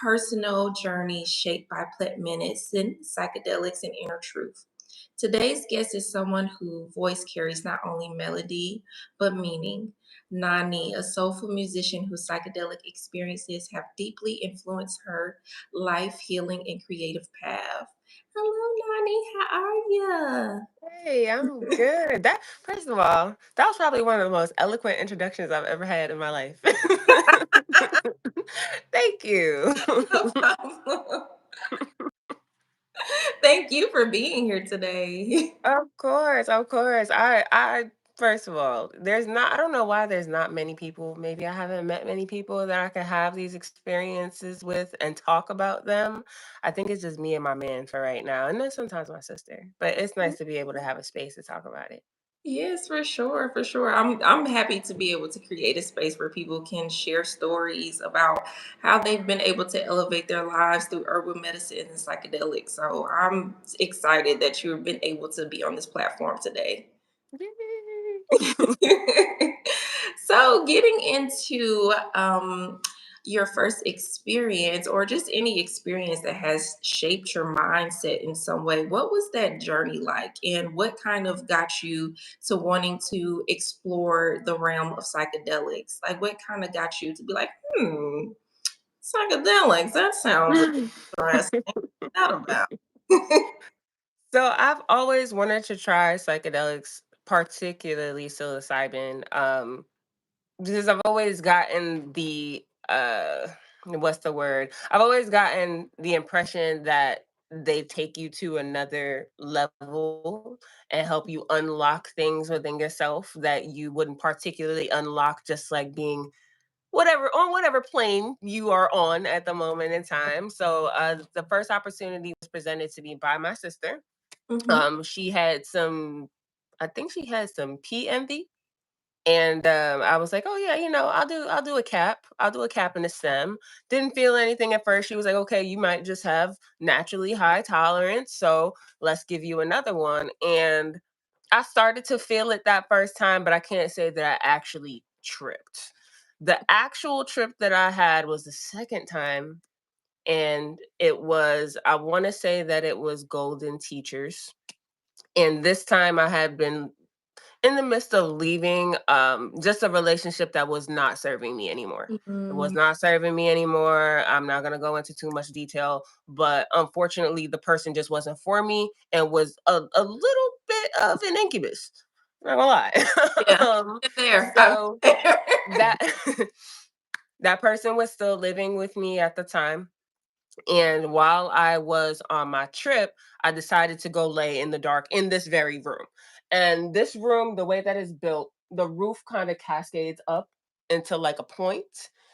personal journey shaped by plant medicine, psychedelics, and inner truth. Today's guest is someone whose voice carries not only melody but meaning. Nani, a soulful musician whose psychedelic experiences have deeply influenced her life, healing, and creative path. Hello, Nani. How are Hey, I'm good. That first of all, that was probably one of the most eloquent introductions I've ever had in my life. Thank you. you? No problem. Thank you for being here today. Of course, of course. I first of all, I don't know why there's not many people. Maybe I haven't met many people that I can have these experiences with and talk about them. I think it's just me and my man for right now. And then sometimes my sister. But it's nice to be able to have a space to talk about it. Yes, for sure, for sure. I'm happy to be able to create a space where people can share stories about how they've been able to elevate their lives through herbal medicine and psychedelics. So I'm excited that you've been able to be on this platform today. Yay. So, getting into your first experience, or just any experience that has shaped your mindset in some way, what was that journey like, and what kind of got you to wanting to explore the realm of psychedelics? Like, what kind of got you to be like, psychedelics? That sounds interesting. Not about. So I've always wanted to try psychedelics, particularly psilocybin, because I've always gotten what's the word? I've always gotten the impression that they take you to another level and help you unlock things within yourself that you wouldn't particularly unlock just like being whatever plane you are on at the moment in time. So the first opportunity was presented to me by my sister. Mhm. She had some, I think she had some PMV, and I was like, oh yeah, I'll do a cap. I'll do a cap in the stem. Didn't feel anything at first. She was like, okay, you might just have naturally high tolerance, so let's give you another one. And I started to feel it that first time, but I can't say that I actually tripped. The actual trip that I had was the second time, and I want to say that it was Golden Teachers. And this time I had been in the midst of leaving just a relationship that was not serving me anymore. It was Mm, not serving me anymore. I'm not going to go into too much detail, but unfortunately, the person just wasn't for me and was a little bit of an incubus. Not gonna lie. yeah, been there. I've So been there. that that person was still living with me at the time. And while I was on my trip, I decided to go lay in the dark in this very room. And this room, the way that it's built, the roof kind of cascades up into like a point.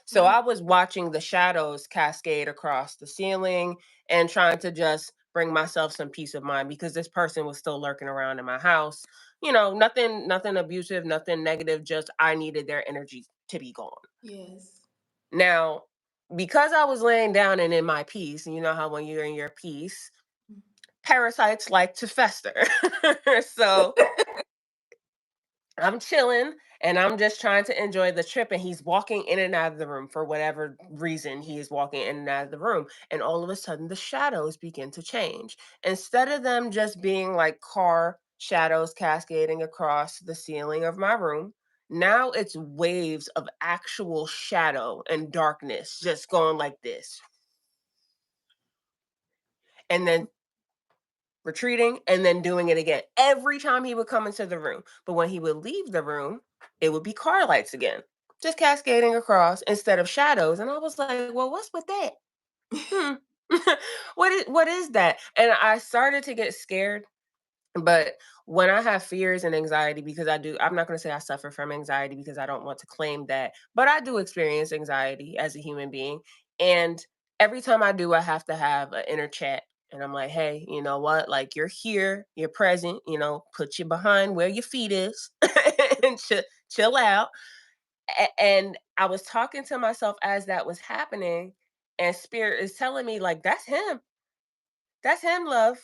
So Mm, I was watching the shadows cascade across the ceiling and trying to just bring myself some peace of mind because this person was still lurking around in my house. Nothing abusive, nothing negative, just I needed their energy to be gone. yes. Now, because I was laying down and in my peace, and you know how when you're in your peace, parasites like to fester. So I'm chilling and I'm just trying to enjoy the trip. And he's walking in and out of the room for whatever reason he is walking in and out of the room. And all of a sudden, the shadows begin to change. Instead of them just being like car shadows cascading across the ceiling of my room, now it's waves of actual shadow and darkness just going like this. And then retreating, and then doing it again every time he would come into the room. But when he would leave the room, it would be car lights again, just cascading across instead of shadows. And I was like, well, what's with that? Hmm. What is that? And I started to get scared. But when I have fears and anxiety, because I'm not going to say I suffer from anxiety because I don't want to claim that, but I do experience anxiety as a human being. And every time I do, I have to have an inner chat. And I'm like, hey, you know what? Like, you're here, you're present, put you behind where your feet is and chill out. And I was talking to myself as that was happening. And spirit is telling me, like, that's him. That's him, love.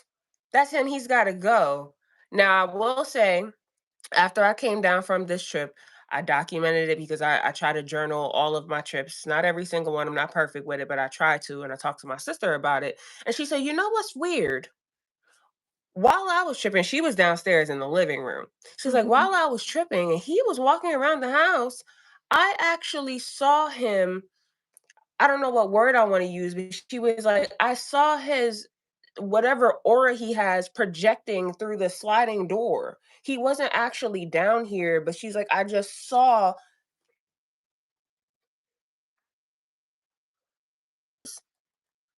That's him. He's got to go. Now, I will say, after I came down from this trip, I documented it because I try to journal all of my trips. Not every single one. I'm not perfect with it, but I try to. And I talked to my sister about it. And she said, you know what's weird? While I was tripping, she was downstairs in the living room. She's like, Mhm. while I was tripping and he was walking around the house, I actually saw him. I don't know what word I want to use, but she was like, I saw his whatever aura he has projecting through the sliding door. He wasn't actually down here, but she's like, I just saw.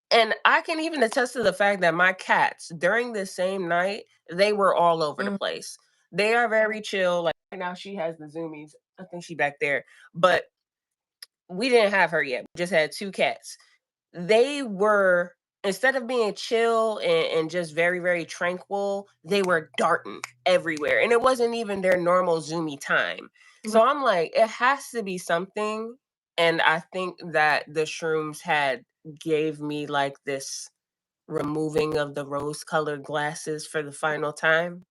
And I can even attest to the fact that my cats, during this same night, they were all over the Mm. place. They are very chill. Like right now, she has the zoomies. I think she back there. But we didn't have her yet. We just had two cats. They were, instead of being chill and just very, very tranquil, they were darting everywhere. And it wasn't even their normal zoomy time. Right. So I'm like, it has to be something. And I think that the shrooms had gave me like this removing of the rose colored glasses for the final time.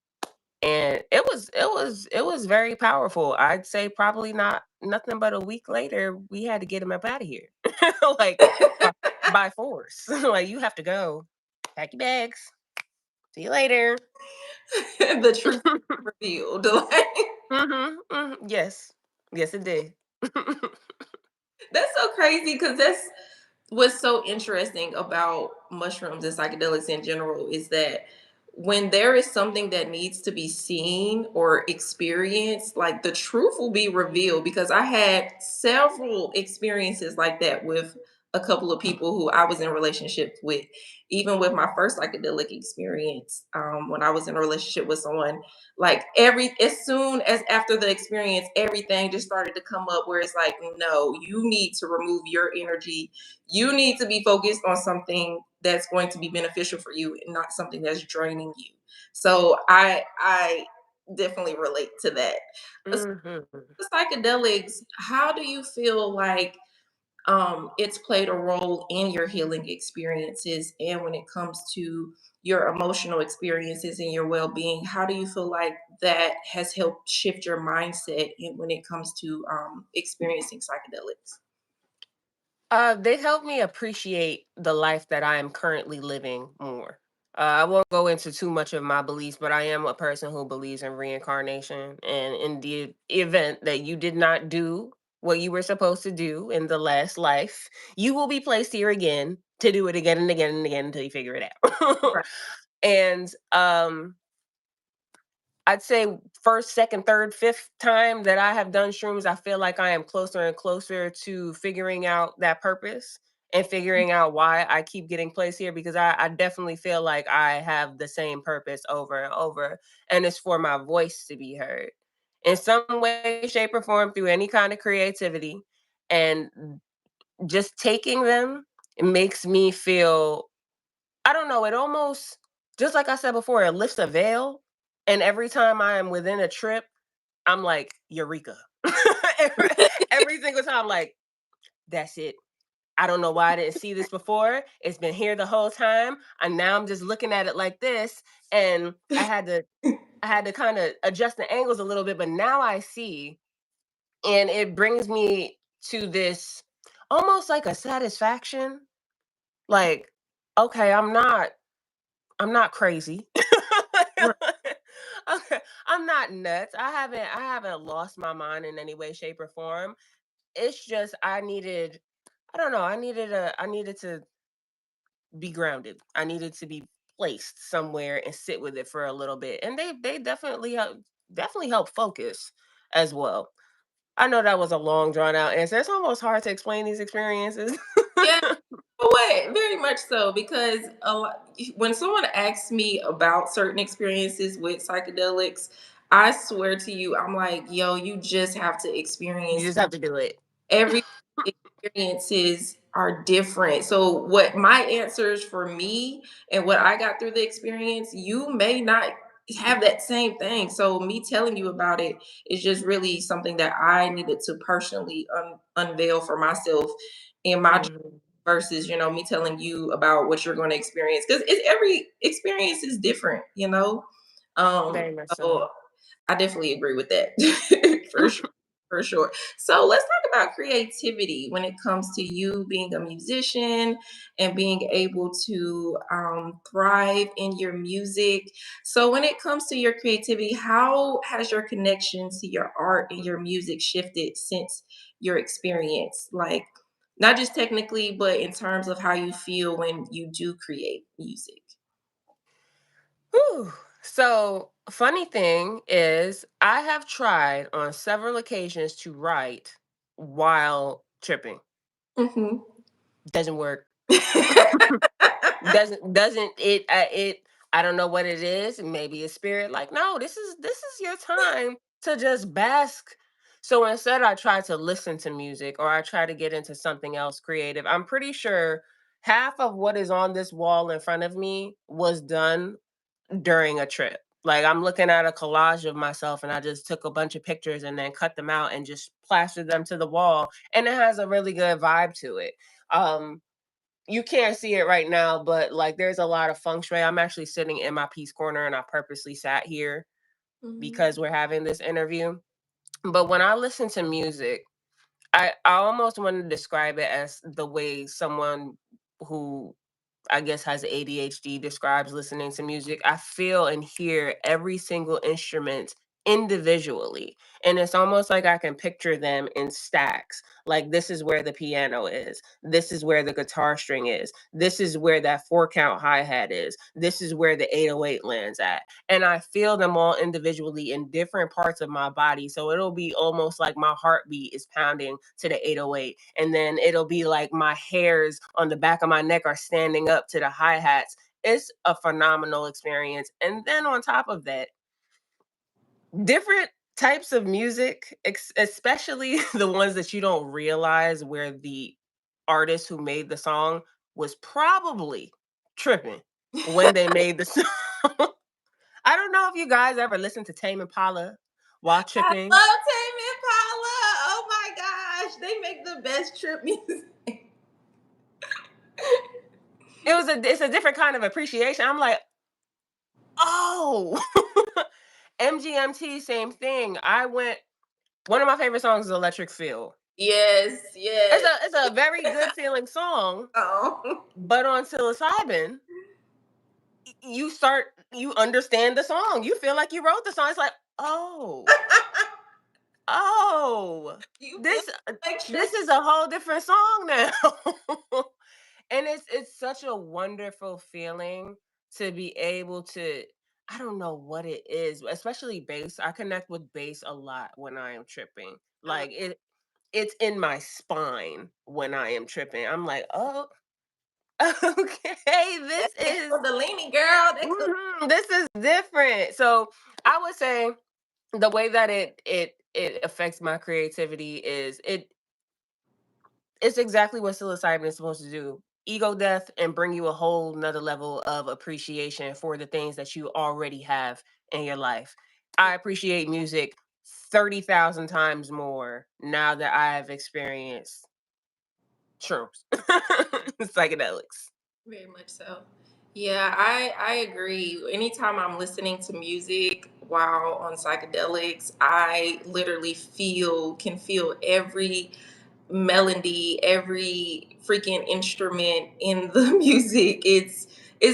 And it was very powerful. I'd say probably not nothing but a week later, we had to get him up out of here. Like by, by force. Like you have to go. Pack your bags. See you later. The truth revealed. Like, Yes. Yes, it did. that's so crazy because that's what's so interesting about mushrooms and psychedelics in general is that when there is something that needs to be seen or experienced, like the truth will be revealed. Because I had several experiences like that with a couple of people who I was in relationships with. Even with my first psychedelic experience, when I was in a relationship with someone, like every as soon as after the experience, everything just started to come up where it's like, no, you need to remove your energy, you need to be focused on something that's going to be beneficial for you and not something that's draining you. So I definitely relate to that. As Mhm. for psychedelics, how do you feel like it's played a role in your healing experiences and when it comes to your emotional experiences and your well-being? How do you feel like that has helped shift your mindset when it comes to experiencing psychedelics? They help me appreciate the life that I am currently living more. I won't go into too much of my beliefs, but I am a person who believes in reincarnation. And in the event that you did not do what you were supposed to do in the last life, you will be placed here again to do it again and again and again until you figure it out. Right. And I'd say first, second, third, fifth time that I have done shrooms, I feel like I am closer and closer to figuring out that purpose and figuring out why I keep getting placed here because I definitely feel like I have the same purpose over and over. And it's for my voice to be heard in some way, shape, or form through any kind of creativity. And just taking them, it makes me feel, I don't know, it almost, just like I said before, it lifts a veil. And every time I am within a trip, I'm like, eureka. every, every single time, like, that's it. I don't know why I didn't see this before. It's been here the whole time. And now I'm just looking at it like this. And I had to kind of adjust the angles a little bit, but now I see. And it brings me to this almost like a satisfaction. Like, okay, I'm not crazy. Right. Okay, I'm not nuts. I haven't lost my mind in any way, shape, or form. It's just I don't know, I needed to be grounded. I needed to be placed somewhere and sit with it for a little bit. And they definitely help focus as well. I know that was a long drawn out answer. It's almost hard to explain these experiences. Yeah. But what? Very much so, because when someone asks me about certain experiences with psychedelics, I swear to you, I'm like, yo, you just have to You experience. just have to do it. Every experiences are different. So what my answers for me and what I got through the experience, you may not have that same thing. So me telling you about it is just really something that I needed to personally unveil for myself in my Mhm. versus me telling you about what you're going to experience because every experience is different. Very much so. So I definitely agree with that for sure. For sure. So let's talk about creativity when it comes to you being a musician and being able to thrive in your music. So, when it comes to your creativity, how has your connection to your art and your music shifted since your experience? Like, not just technically, but in terms of how you feel when you do create music. Whew. So, funny thing is, I have tried on several occasions to write while tripping. Hmm. Doesn't work. Doesn't it? I don't know what it is. Maybe a spirit. Like, no, this is your time to just bask. So instead, I try to listen to music, or I try to get into something else creative. I'm pretty sure half of what is on this wall in front of me was done during a trip. Like, I'm looking at a collage of myself and I just took a bunch of pictures and then cut them out and just plastered them to the wall, and it has a really good vibe to it. Um you can't see it right now, but like there's a lot of feng shui. I'm actually sitting in my peace corner and I purposely sat here Hmm. because we're having this interview. But when I listen to music, I almost want to describe it as the way someone who I guess has ADHD describes listening to music. I feel and hear every single instrument individually. And it's almost like I can picture them in stacks. Like, this is where the piano is. This is where the guitar string is. This is where that 4 count hi-hat is. This is where the 808 lands at. And I feel them all individually in different parts of my body. So it'll be almost like my heartbeat is pounding to the 808. And then it'll be like my hairs on the back of my neck are standing up to the hi hats. It's a phenomenal experience. And then on top of that, different types of music, especially the ones that you don't realize where the artist who made the song was probably tripping when they made the song. I don't know if you guys ever listen to Tame Impala while I tripping. love Tame Impala. Oh my gosh, they make the best trip music. It's a different kind of appreciation. I'm like, oh, MGMT, same thing. I went. One of my favorite songs is Electric Feel. Yes, yes. It's a very good feeling song, Oh. but on psilocybin, you understand the song. You feel like you wrote the song. It's like, oh, oh, You feel this electric. this is a whole different song now. And it's such a wonderful feeling to be able to, I don't know what it is, especially bass. I connect with bass a lot when I am tripping. Like, it's in my spine when I am tripping. I'm like, oh, okay, That this that is Kundalini girl. That this is different. So I would say the way that it affects my creativity is it's exactly what psilocybin is supposed to do. Ego death and bring you a whole nother level of appreciation for the things that you already have in your life. I appreciate music 30,000 times more now that I have experienced shrooms, psychedelics. very much so. Yeah, I agree. Anytime I'm listening to music while on psychedelics, I literally can feel every melody, every freaking instrument in the music. It's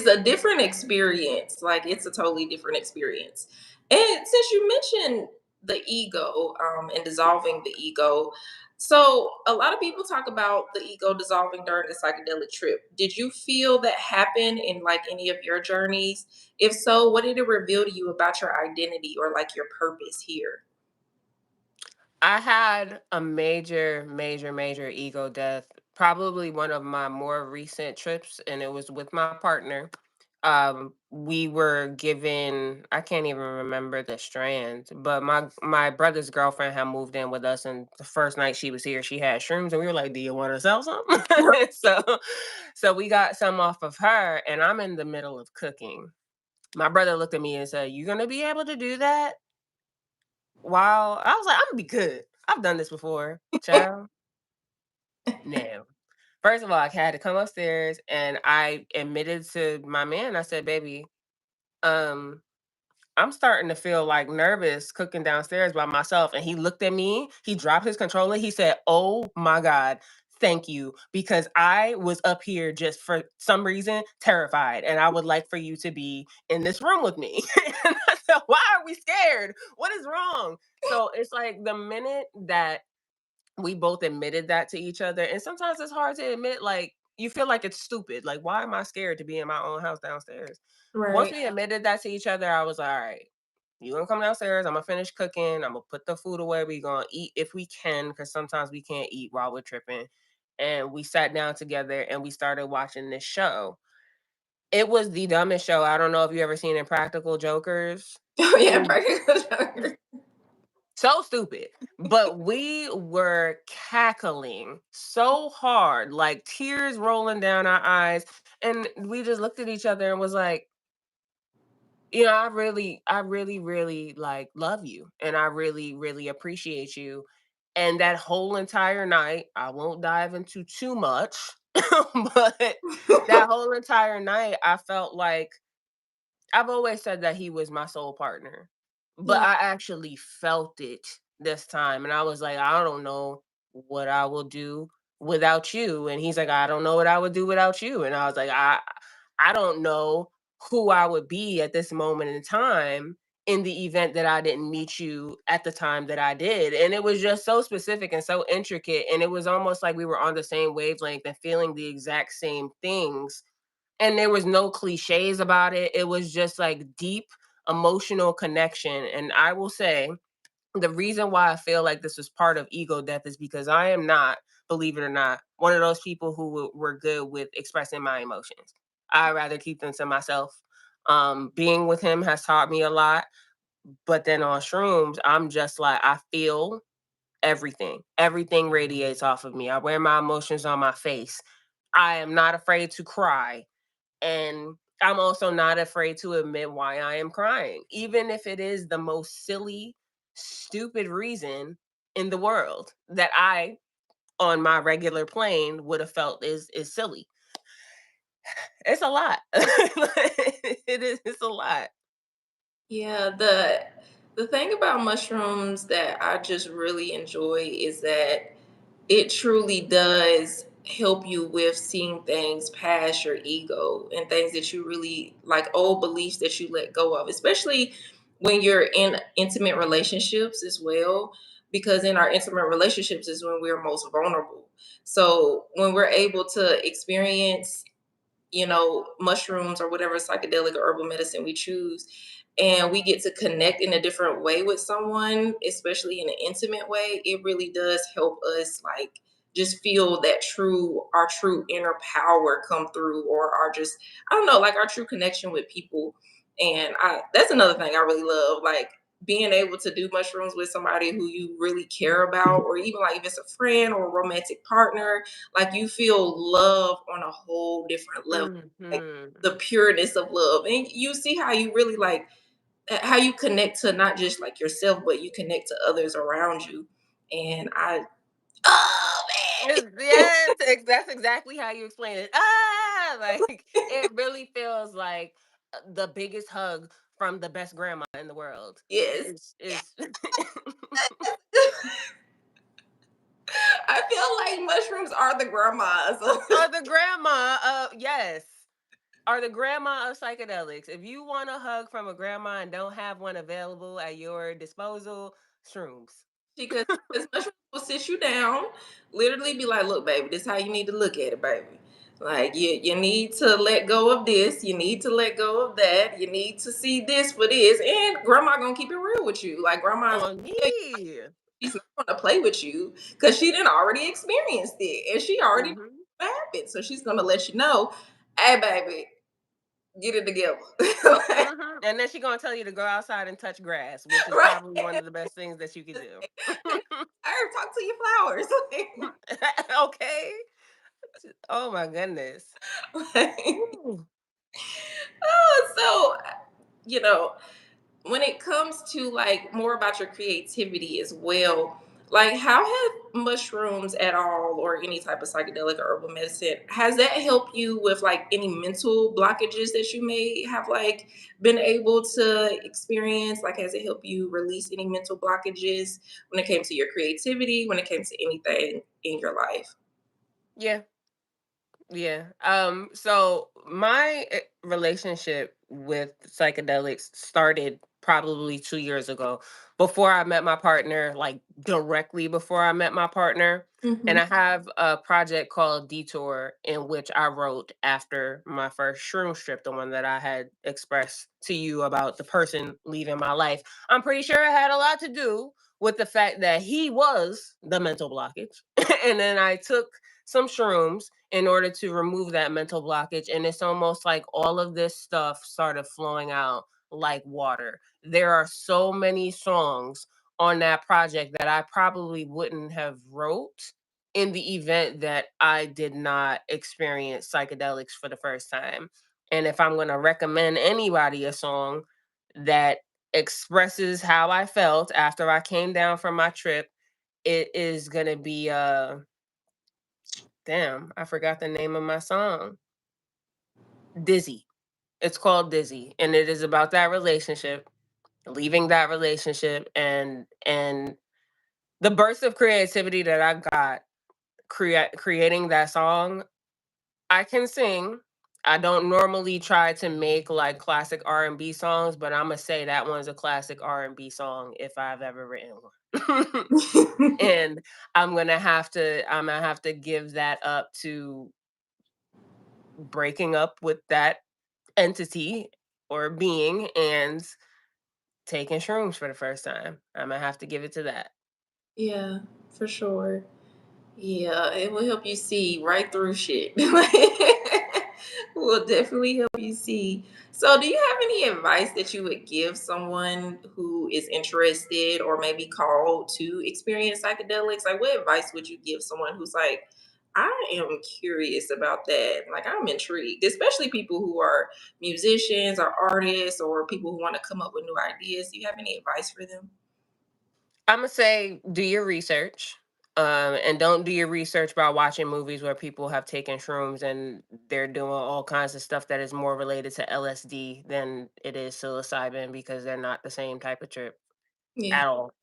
a different experience. Like, it's a totally different experience. And since you mentioned the ego, and dissolving the ego, so a lot of people talk about the ego dissolving during a psychedelic trip. Did you feel that happen in like any of your journeys? If so, what did it reveal to you about your identity or like your purpose here? I had a major, major, major ego death. Probably one of my more recent trips, and it was with my partner. We were given, I can't even remember the strand, but my brother's girlfriend had moved in with us, and the first night she was here, she had shrooms, and we were like, "Do you want to sell some?" so, so we got some off of her, and I'm in the middle of cooking. My brother looked at me and said, "You gonna be able to do that?" Wow. I was like, "Imma be good. I've done this before, child." No. First of all, I had to come upstairs and I admitted to my man, I said, "Baby, um, I'm starting to feel like nervous cooking downstairs by myself. And he looked at me, he dropped his controller, he said, "Oh my God, thank you. Because I was up here just for some reason terrified. And I would like for you to be in this room with me." And I said, "Why are we scared? What is wrong?" So it's like the minute that we both admitted that to each other, and sometimes it's hard to admit, like, you feel like it's stupid. Like, why am I scared to be in my own house downstairs? Once Right. we admitted that to each other, I was like, all right, you gonna come downstairs, I'm gonna finish cooking, I'm gonna put the food away, we gonna eat if we can, because sometimes we can't eat while we're tripping. And we sat down together and we started watching this show. It was the dumbest show. I don't know if you ever seen Impractical Jokers. Oh, yeah, Is practical joker. so stupid. But we were cackling so hard, like tears rolling down our eyes. And we just looked at each other and was like, I really, like love you. And I really, really appreciate you. And that whole entire night, I won't dive into too much, but that whole entire night, I felt like I've always said that he was my soul partner, but Yeah. I actually felt it this time. And I was like, I don't know what I will do without you. And he's like, I don't know what I would do without you. And I was like, I don't know who I would be at this moment in time in the event that I didn't meet you at the time that I did. And it was just so specific and so intricate. And it was almost like we were on the same wavelength and feeling the exact same things, and there was no cliches about it. It was just like deep emotional connection. And I will say the reason why I feel like this was part of ego death is because I am not, believe it or not, one of those people who were good with expressing my emotions. I rather keep them to myself. Being with him has taught me a lot, but then on shrooms, I'm just like, I feel everything. Everything radiates off of me. I wear my emotions on my face. I am not afraid to cry, and I'm also not afraid to admit why I am crying, even if it is the most silly, stupid reason in the world that I, on my regular plane, would have felt is silly. It's a lot. It's a lot. Yeah, the thing about mushrooms that I just really enjoy is that it truly does help you with seeing things past your ego and things that you really like, old beliefs that you let go of, especially when you're in intimate relationships as well, because in our intimate relationships is when we're most vulnerable. So when we're able to experience, mushrooms or whatever psychedelic or herbal medicine we choose, and we get to connect in a different way with someone, especially in an intimate way, it really does help us like just feel that our true inner power come through, or our just, I don't know, like our true connection with people. And that's another thing I really love, like being able to do mushrooms with somebody who you really care about, or even like if it's a friend or a romantic partner, like you feel love on a whole different level, like Mhm. the pureness of love. And you see how you really like how you connect to not just like yourself, but you connect to others around you. And oh man. Yes, that's exactly how you explain it. Ah, like it really feels like the biggest hug from the best grandma in the world. Yes. Is I feel like mushrooms are the grandmas. Or the grandma of, yes, or the grandma of psychedelics. If you want a hug from a grandma and don't have one available at your disposal, shrooms. Because mushrooms will sit you down, literally be like, look, baby, this is how you need to look at it, baby. Like you need to let go of this, you need to let go of that, you need to see this for this, and grandma gonna keep it real with you. Like grandma's On me. she's not gonna play with you because she didn't already experienced it and she already knows Hmm. what happened. So she's gonna let you know, hey baby, get it together. Like, Hmm. And then she gonna tell you to go outside and touch grass, which is right? probably one of the best things that you could do. Hey, talk to your flowers. Okay. Oh my goodness. Like, Ooh. so when it comes to like more about your creativity as well, Like, how have mushrooms at all, or any type of psychedelic or herbal medicine, has that helped you with like any mental blockages that you may have like been able to experience? Like, has it helped you release any mental blockages when it came to your creativity, when it came to anything in your life? Yeah. Yeah. So my relationship with psychedelics started probably 2 years ago, before I met my partner, like directly before I met my partner. And Mhm. I have a project called Detour, in which I wrote after my first shroom trip, the one that I had expressed to you about the person leaving my life. I'm pretty sure it had a lot to do with the fact that he was the mental blockage. And then I took some shrooms in order to remove that mental blockage. And it's almost like all of this stuff started flowing out like water. There are so many songs on that project that I probably wouldn't have wrote in the event that I did not experience psychedelics for the first time. And if I'm going to recommend anybody a song that expresses how I felt after I came down from my trip, it is going to be damn, I forgot the name of my song. Dizzy. It's called Dizzy, and it is about that relationship, leaving that relationship, and the burst of creativity that I got creating that song. I can sing. I don't normally try to make like classic R&B songs, but I'm gonna say that one's a classic R&B song if I've ever written one. And I'm gonna have to give that up to breaking up with that entity or being and taking shrooms for the first time. I'm gonna have to give it to that. Yeah, for sure. Yeah, it will help you see right through shit. Will definitely help you see. So, do you have any advice that you would give someone who is interested or maybe called to experience psychedelics? Like, what advice would you give someone who's like, I am curious about that. Like, I'm intrigued, especially people who are musicians or artists or people who want to come up with new ideas. Do you have any advice for them? I'm gonna say do your research. And don't do your research by watching movies where people have taken shrooms and they're doing all kinds of stuff that is more related to LSD than it is psilocybin, because they're not the same type of trip Yeah, at all.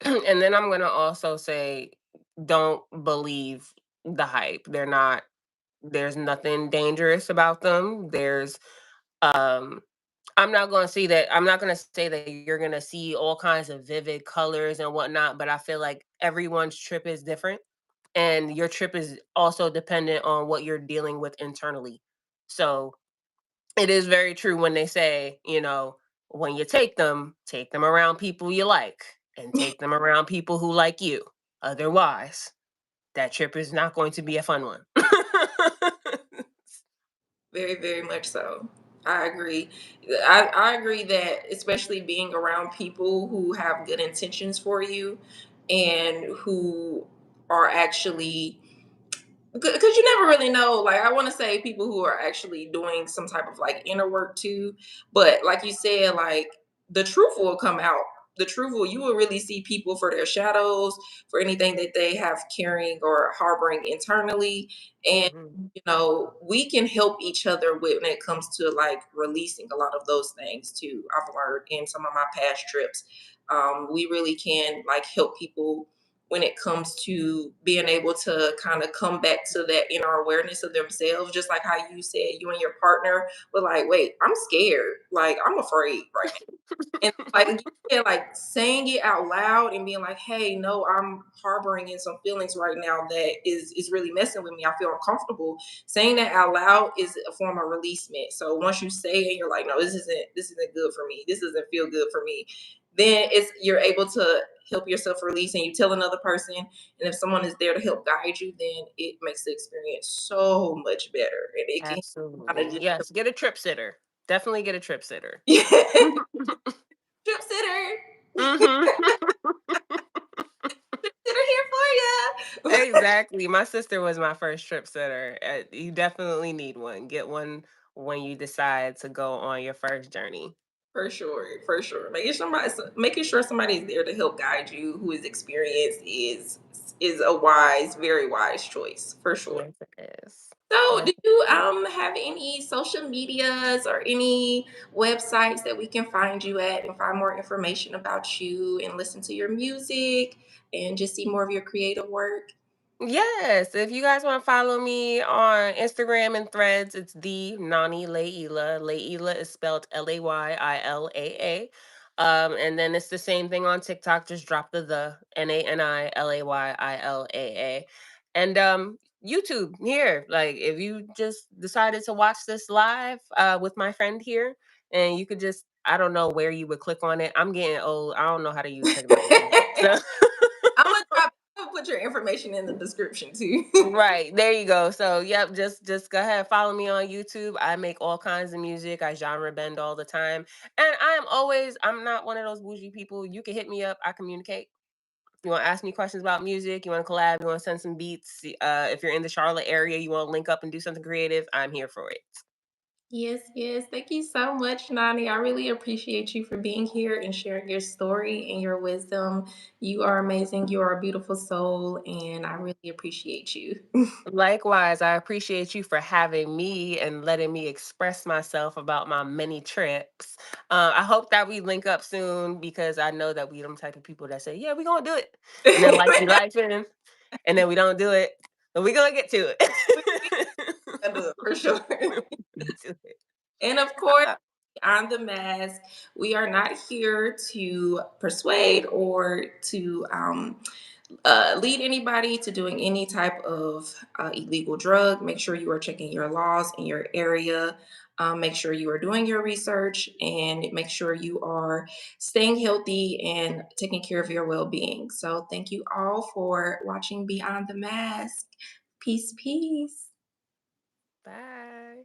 And then I'm gonna also say don't believe the hype. They're not. There's nothing dangerous about them. Um I'm not gonna say that you're gonna see all kinds of vivid colors and whatnot, but I feel like everyone's trip is different. And your trip is also dependent on what you're dealing with internally. So it is very true when they say, when you take them around people you like and take them around people who like you. Otherwise, that trip is not going to be a fun one. very, very much so. I agree. I agree that especially being around people who have good intentions for you and who are actually, because you never really know. Like, I want to say people who are actually doing some type of like inner work too, but like you said, like the truth will come out. The truth will, you will really see people for their shadows, for anything that they have carrying or harboring internally. And Mhm. we can help each other when it comes to like releasing a lot of those things too. I've learned in some of my past trips. We really can like help people when it comes to being able to kind of come back to that inner awareness of themselves, just like how you said you and your partner were like, wait, I'm scared, like I'm afraid right now. And like you said, like saying it out loud and being like, hey, no, I'm harboring in some feelings right now that is really messing with me. I feel uncomfortable. Saying that out loud is a form of releasement. So once you say it, you're like, no, this isn't good for me. This doesn't feel good for me. Then you're able to help yourself release and you tell another person. And if someone is there to help guide you, then it makes the experience so much better. And it can kind Absolutely. of Yes, get a trip sitter. Definitely get a trip sitter. just trip sitter. Mhm. Sitter here for you. Exactly. My sister was my first trip sitter. You definitely need one. Get one when you decide to go on your first journey. For sure, for sure. Making sure somebody's there to help guide you who is experienced is a wise, very wise choice, for sure. Yes, it is. So, Yes. do you have any social medias or any websites that we can find you at and find more information about you and listen to your music and just see more of your creative work? Yes, if you guys want to follow me on Instagram and Threads, it's the Nani Layilaa. Layilaa is spelled Layilaa. And then it's the same thing on TikTok. Just drop the Nanilayilaa. And YouTube here. Like if you just decided to watch this live with my friend here, and you could just I don't know where you would click on it. I'm getting old. I don't know how to use technology. So I'll put your information in the description too. right, there you go. So, yep, just go ahead, follow me on YouTube. I make all kinds of music. I genre bend all the time. And I'm not one of those bougie people. You can hit me up, I communicate. You want to ask me questions about music, you want to collab, you want to send some beats, if you're in the Charlotte area, you want to link up and do something creative, I'm here for it. Yes, yes. Thank you so much, Nani. I really appreciate you for being here and sharing your story and your wisdom. You are amazing. You are a beautiful soul, and I really appreciate you. Likewise, I appreciate you for having me and letting me express myself about my many trips. I hope that we link up soon because I know that we them type of people that say, "Yeah, we gonna do it," and then life be life in, and then we don't do it, but we gonna get to We can do it for sure. it. Get to it. And of course, Uh, on the mask, we are not here to persuade or to lead anybody to doing any type of illegal drug. Make sure you are checking your laws in your area. Make sure you are doing your research and make sure you are staying healthy and taking care of your well being. So, thank you all for watching Beyond the Mask. Peace, peace. Bye.